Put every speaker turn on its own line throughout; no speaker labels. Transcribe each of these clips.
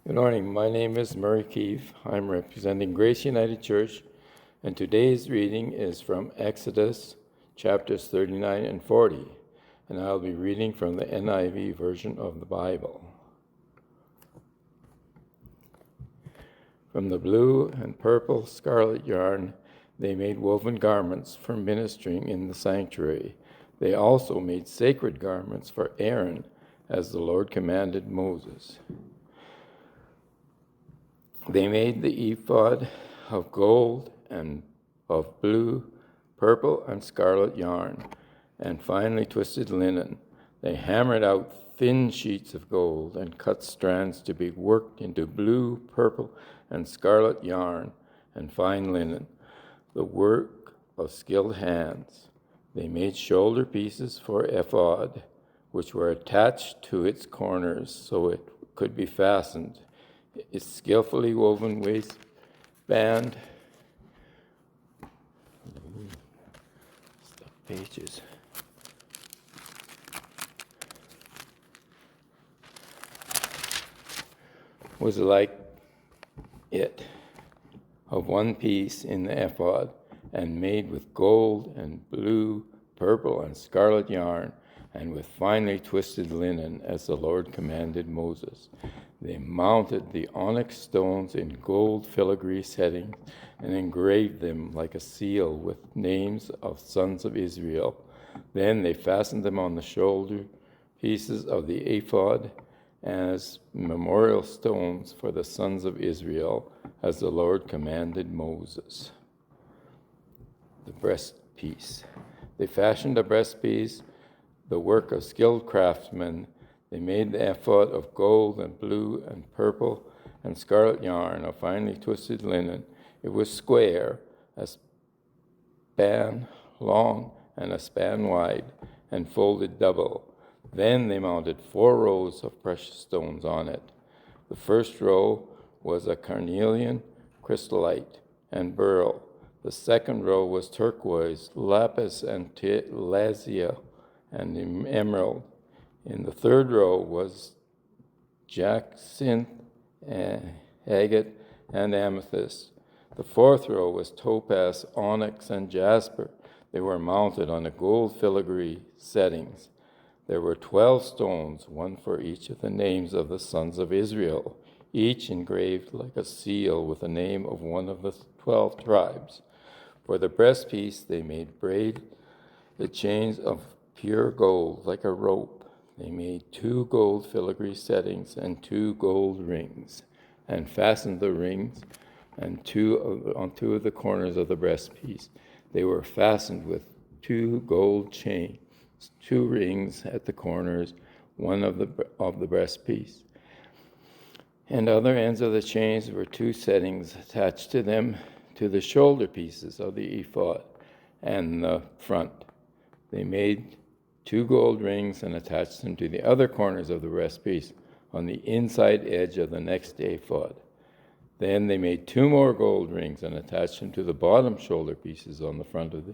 Good morning. My name is Murray Keefe. I'm representing Grace United Church, and today's reading is from Exodus chapters 39 and 40, and I'll be reading from the NIV version of the Bible. From the blue and purple scarlet yarn, they made woven garments for ministering in the sanctuary. They also made sacred garments for Aaron, as the Lord commanded Moses. They made the ephod of gold and of blue, purple, and scarlet yarn, and finely twisted linen. They hammered out thin sheets of gold and cut strands to be worked into blue, purple, and scarlet yarn and fine linen, the work of skilled hands. They made shoulder pieces for ephod, which were attached to its corners so it could be fastened. Its skillfully woven waistband pages was like it, of one piece in the ephod, and made with gold and blue, purple, and scarlet yarn, and with finely twisted linen, as the Lord commanded Moses. They mounted the onyx stones in gold filigree settings and engraved them like a seal with names of sons of Israel. Then they fastened them on the shoulder pieces of the ephod as memorial stones for the sons of Israel, as the Lord commanded Moses. The breastpiece. They fashioned a breastpiece, the work of skilled craftsmen. They made the ephod of gold and blue and purple and scarlet yarn of finely twisted linen. It was square, a span long and a span wide, and folded double. Then they mounted 4 rows of precious stones on it. The first row was a carnelian, chrysolite, and beryl. The second row was turquoise, lapis, and lazia, and emerald. In the third row was jacinth, agate, and amethyst. The fourth row was topaz, onyx, and jasper. They were mounted on a gold filigree settings. There were 12 stones, one for each of the names of the sons of Israel, each engraved like a seal with the name of one of the 12 tribes. For the breastpiece they made braid the chains of pure gold like a rope. They made 2 gold filigree settings and 2 gold rings, and fastened the rings on 2 of the corners of the breastpiece. They were fastened with 2 gold chains, 2 rings at the corners, one of the breastpiece. And other ends of the chains were 2 settings attached to them to the shoulder pieces of the ephod and the front. They made 2 gold rings and attached them to the other corners of the breastpiece on the inside edge of the next ephod. Then they made 2 more gold rings and attached them to the bottom shoulder pieces on the front of the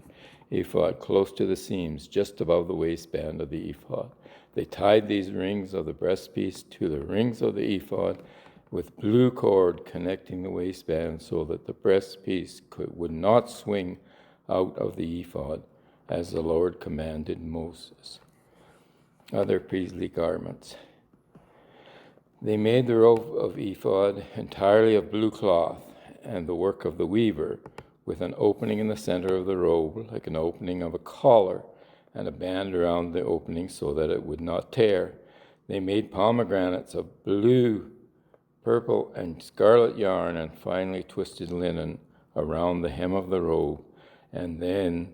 ephod, close to the seams, just above the waistband of the ephod. They tied these rings of the breastpiece to the rings of the ephod with blue cord connecting the waistband so that the breastpiece would not swing out of the ephod, as the Lord commanded Moses. Other priestly garments. They made the robe of ephod entirely of blue cloth, and the work of the weaver, with an opening in the center of the robe, like an opening of a collar, and a band around the opening so that it would not tear. They made pomegranates of blue, purple, and scarlet yarn and finely twisted linen around the hem of the robe, and then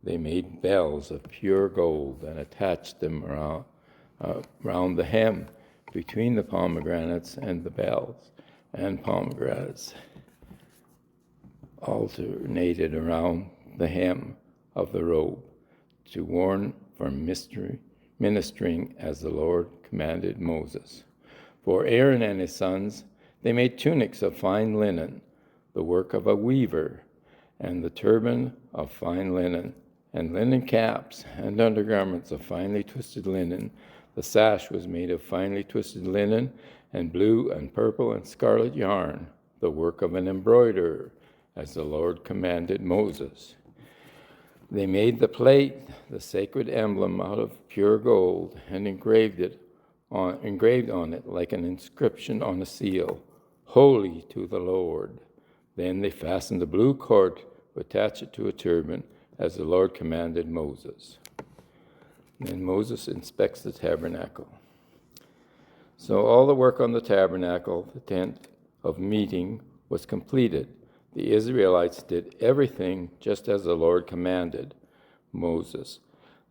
they made bells of pure gold and attached them around the hem between the pomegranates and the bells, and pomegranates alternated around the hem of the robe to warn for ministering as the Lord commanded Moses. For Aaron and his sons, they made tunics of fine linen, the work of a weaver, and the turban of fine linen, and linen caps and undergarments of finely twisted linen. The sash was made of finely twisted linen, and blue and purple and scarlet yarn, the work of an embroiderer, as the Lord commanded Moses. They made the plate, the sacred emblem, out of pure gold, and engraved on it like an inscription on a seal, "Holy to the Lord." Then they fastened a blue cord to attach it to a turban, as the Lord commanded Moses. Then Moses inspects the tabernacle. So all the work on the tabernacle, the tent of meeting, was completed. The Israelites did everything just as the Lord commanded Moses.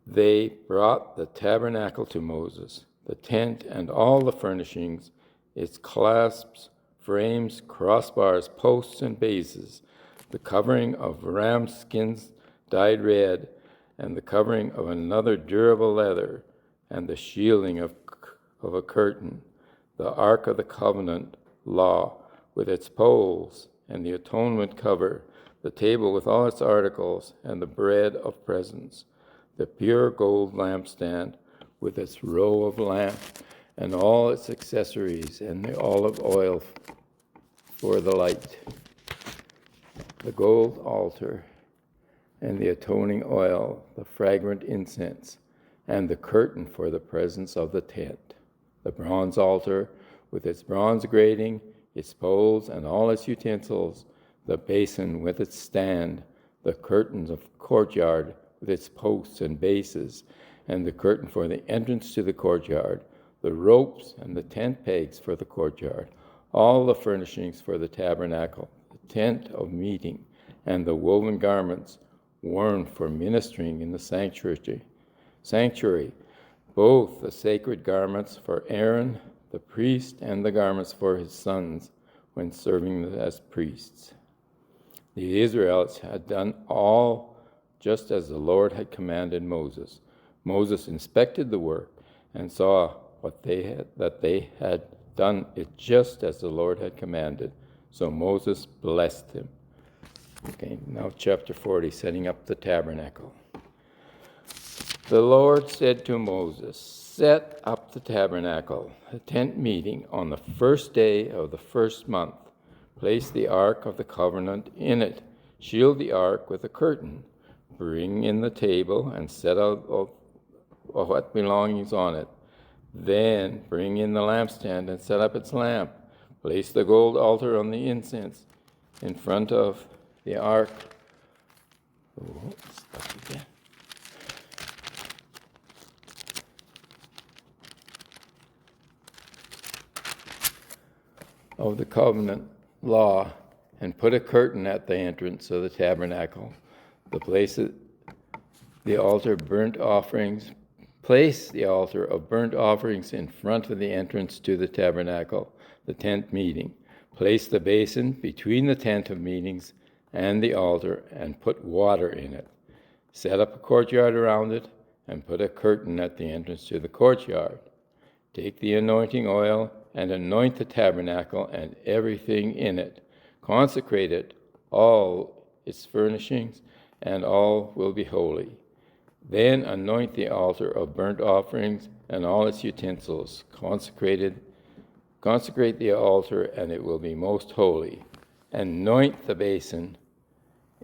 They brought the tabernacle to Moses, the tent and all the furnishings, its clasps, frames, crossbars, posts, and bases, the covering of ram skins dyed red, and the covering of another durable leather, and the shielding of a curtain, the Ark of the Covenant law with its poles, and the atonement cover, the table with all its articles, and the bread of presence, the pure gold lampstand with its row of lamps, and all its accessories, and the olive oil for the light, the gold altar, and the atoning oil, the fragrant incense, and the curtain for the presence of the tent, the bronze altar with its bronze grating, its poles and all its utensils, the basin with its stand, the curtains of the courtyard with its posts and bases, and the curtain for the entrance to the courtyard, the ropes and the tent pegs for the courtyard, all the furnishings for the tabernacle, the tent of meeting, and the woven garments worn for ministering in the sanctuary, both the sacred garments for Aaron, the priest, and the garments for his sons when serving as priests. The Israelites had done all just as the Lord had commanded Moses. Moses inspected the work and saw that they had done it just as the Lord had commanded. So Moses blessed him. Okay, now chapter 40, setting up the tabernacle. The Lord said to Moses, "Set up the tabernacle, the tent meeting, on the first day of the first month. Place the ark of the covenant in it. Shield the ark with a curtain. Bring in the table and set out what belongings on it. Then bring in the lampstand and set up its lamp. Place the gold altar on the incense in front of the ark." Stuck again. Of the covenant law, and put a curtain at the entrance of the tabernacle. Place the altar of burnt offerings in front of the entrance to the tabernacle, the tent meeting. Place the basin between the tent of meetings and the altar, and put water in it. Set up a courtyard around it, and put a curtain at the entrance to the courtyard. Take the anointing oil and anoint the tabernacle and everything in it. Consecrate it, all its furnishings, and all will be holy. Then anoint the altar of burnt offerings and all its utensils. Consecrate the altar, and it will be most holy. Anoint the basin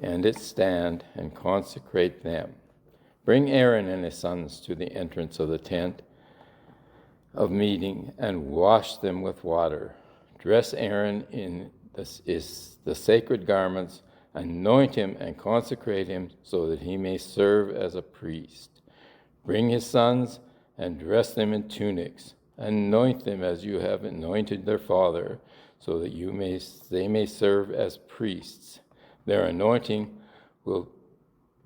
and its stand, and consecrate them. Bring Aaron and his sons to the entrance of the tent of meeting, and wash them with water. Dress Aaron in the sacred garments, anoint him and consecrate him so that he may serve as a priest. Bring his sons and dress them in tunics. Anoint them as you have anointed their father, so that they may serve as priests. Their anointing will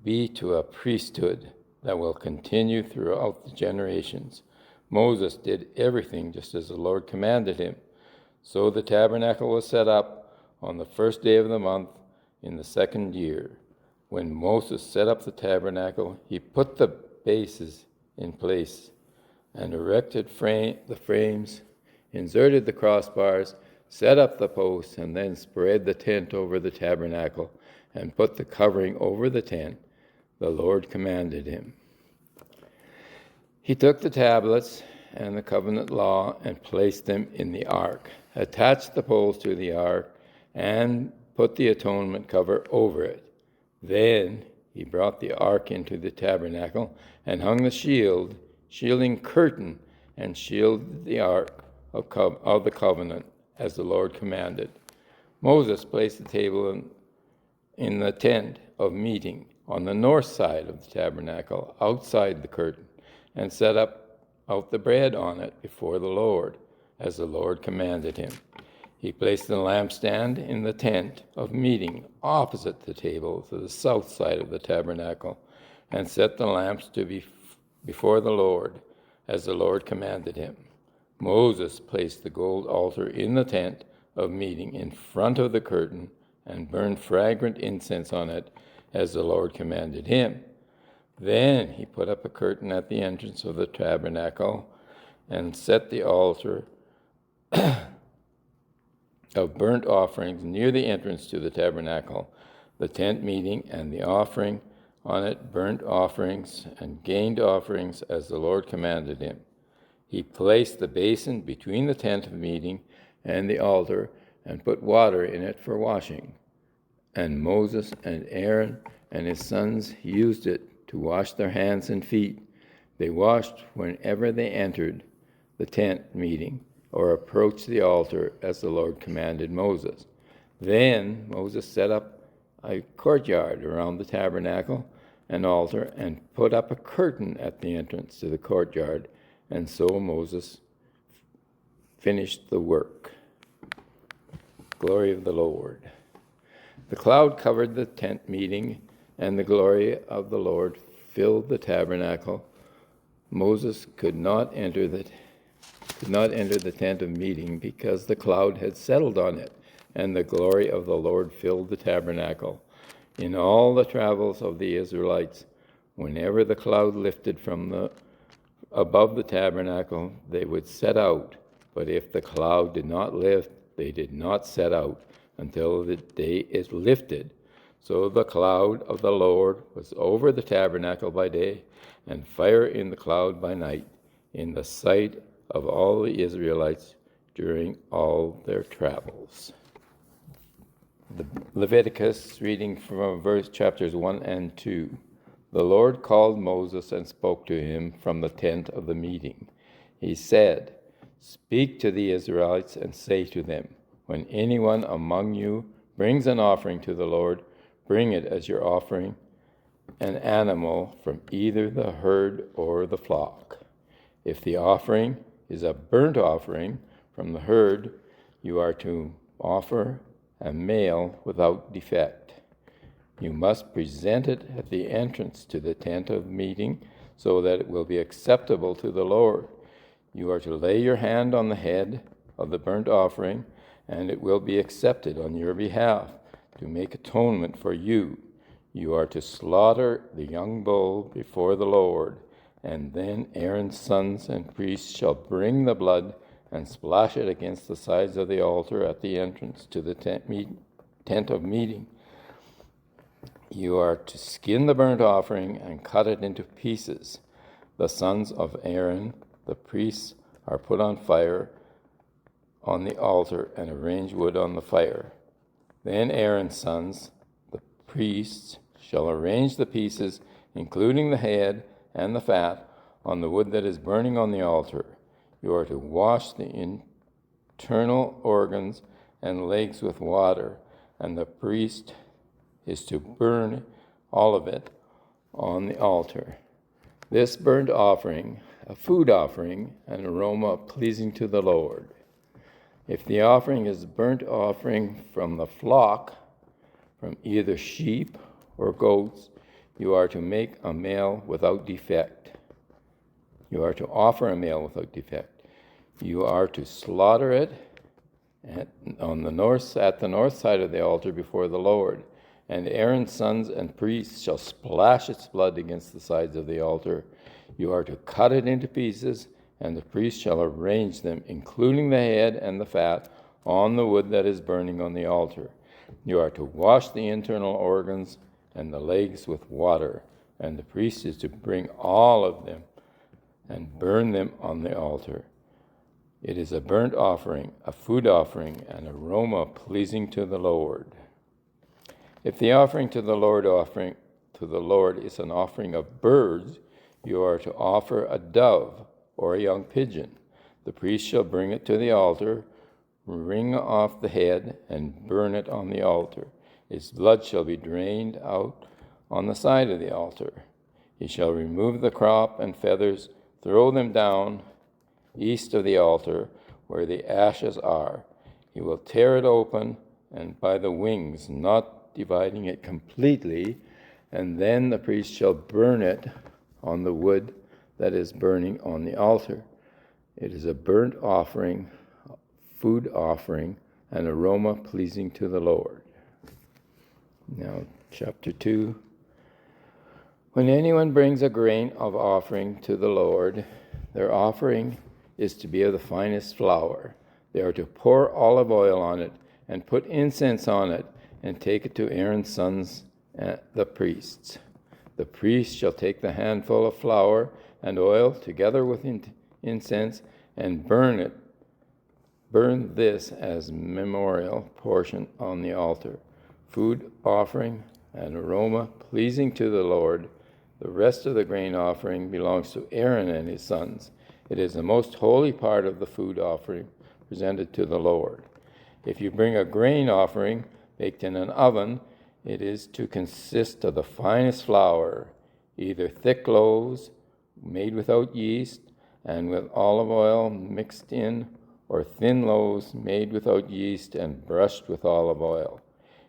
be to a priesthood that will continue throughout the generations. Moses did everything just as the Lord commanded him. So the tabernacle was set up on the first day of the month in the second year. When Moses set up the tabernacle, he put the bases in place and erected the frames, inserted the crossbars, set up the posts, and then spread the tent over the tabernacle and put the covering over the tent. The Lord commanded him. He took the tablets and the covenant law and placed them in the ark, attached the poles to the ark, and put the atonement cover over it. Then he brought the ark into the tabernacle and hung the shielding curtain, and shielded the ark of the covenant as the Lord commanded. Moses placed the table in the tent of meeting on the north side of the tabernacle, outside the curtain, and set out the bread on it before the Lord, as the Lord commanded him. He placed the lampstand in the tent of meeting opposite the table to the south side of the tabernacle, and set the lamps to be before the Lord, as the Lord commanded him. Moses placed the gold altar in the tent of meeting in front of the curtain, and burned fragrant incense on it, as the Lord commanded him. Then he put up a curtain at the entrance of the tabernacle, and set the altar of burnt offerings near the entrance to the tabernacle, the tent meeting, and the offering on it, burnt offerings and gained offerings, as the Lord commanded him. He placed the basin between the tent of meeting and the altar, and put water in it for washing. And Moses and Aaron and his sons used it to wash their hands and feet. They washed whenever they entered the tent meeting or approached the altar, as the Lord commanded Moses. Then Moses set up a courtyard around the tabernacle and altar, and put up a curtain at the entrance to the courtyard, and so Moses finished the work. Glory of the Lord. The cloud covered the tent meeting, and the glory of the Lord filled the tabernacle. Moses could not enter the tent of meeting, because the cloud had settled on it, and the glory of the Lord filled the tabernacle. In all the travels of the Israelites, whenever the cloud lifted from above the tabernacle, they would set out. But if the cloud did not lift, they did not set out until the day it lifted. So the cloud of the Lord was over the tabernacle by day, and fire in the cloud by night, in the sight of all the Israelites during all their travels. The Leviticus, reading from chapters 1 and 2. The Lord called Moses and spoke to him from the tent of the meeting. He said, "Speak to the Israelites and say to them, when anyone among you brings an offering to the Lord, bring it as your offering, an animal from either the herd or the flock. If the offering is a burnt offering from the herd, you are to offer a male without defect. You must present it at the entrance to the tent of meeting, so that it will be acceptable to the Lord. You are to lay your hand on the head of the burnt offering, and it will be accepted on your behalf to make atonement for you. You are to slaughter the young bull before the Lord, and then Aaron's sons and priests shall bring the blood and splash it against the sides of the altar at the entrance to the tent of meeting. You are to skin the burnt offering and cut it into pieces. The sons of Aaron, the priests, are put on fire on the altar and arrange wood on the fire. Then Aaron's sons, the priests, shall arrange the pieces, including the head and the fat, on the wood that is burning on the altar. You are to wash the internal organs and legs with water, and the priest is to burn all of it on the altar. This burnt offering, a food offering, an aroma pleasing to the Lord. If the offering is burnt offering from the flock, from either sheep or goats, you are to make a male without defect. You are to offer a male without defect. You are to slaughter it at the north side of the altar before the Lord. And Aaron's sons and priests shall splash its blood against the sides of the altar. You are to cut it into pieces, and the priest shall arrange them, including the head and the fat, on the wood that is burning on the altar. You are to wash the internal organs and the legs with water, and the priest is to bring all of them and burn them on the altar. It is a burnt offering, a food offering, an aroma pleasing to the Lord. If the offering to the Lord is an offering of birds, you are to offer a dove or a young pigeon. The priest shall bring it to the altar, wring off the head, and burn it on the altar. Its blood shall be drained out on the side of the altar. He shall remove the crop and feathers, throw them down east of the altar where the ashes are. He will tear it open and by the wings, not dividing it completely, and then the priest shall burn it on the wood that is burning on the altar. It is a burnt offering, food offering, an aroma pleasing to the Lord. Now, chapter 2. When anyone brings a grain of offering to the Lord, their offering is to be of the finest flour. They are to pour olive oil on it and put incense on it and take it to Aaron's sons, the priests. The priest shall take the handful of flour and oil together with incense and burn this as memorial portion on the altar. Food offering, an aroma pleasing to the Lord. The rest of the grain offering belongs to Aaron and his sons. It is the most holy part of the food offering presented to the Lord. If you bring a grain offering baked in an oven, it is to consist of the finest flour, either thick loaves made without yeast and with olive oil mixed in, or thin loaves made without yeast and brushed with olive oil.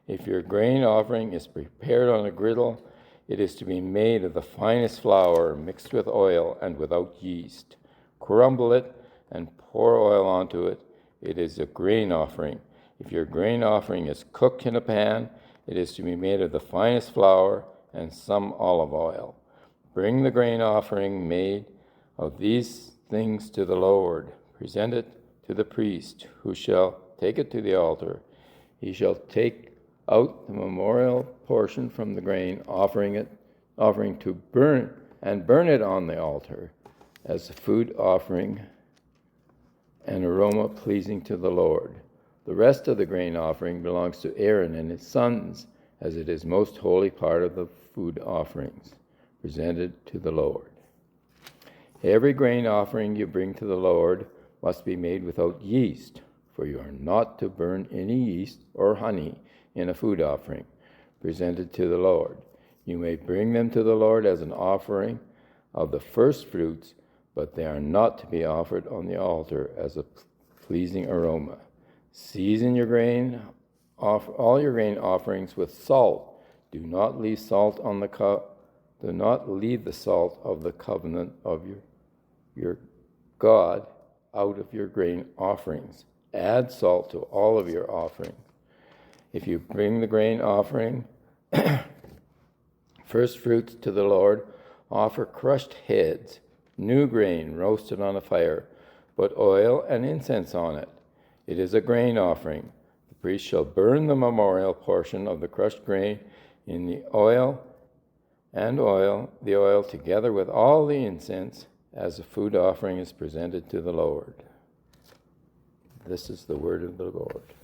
If your grain offering is prepared on a griddle, it is to be made of the finest flour mixed with oil and without yeast. Crumble it and pour oil onto it. It is a grain offering. If your grain offering is cooked in a pan, it is to be made of the finest flour and some olive oil. Bring the grain offering made of these things to the Lord. Present it to the priest, who shall take it to the altar. He shall take out the memorial portion from the grain offering to burn it on the altar as a food offering, an aroma pleasing to the Lord. The rest of the grain offering belongs to Aaron and his sons, as it is most holy part of the food offerings presented to the Lord. Every grain offering you bring to the Lord must be made without yeast, for you are not to burn any yeast or honey in a food offering presented to the Lord. You may bring them to the Lord as an offering of the first fruits, but they are not to be offered on the altar as a pleasing aroma. Season your grain, all your grain offerings with salt. Do not leave the salt of the covenant of your God out of your grain offerings. Add salt to all of your offerings. If you bring the grain offering, first fruits to the Lord, offer crushed heads, new grain roasted on a fire, put oil and incense on it. It is a grain offering. The priest shall burn the memorial portion of the crushed grain in the oil together with all the incense as a food offering is presented to the Lord. This is the word of the Lord.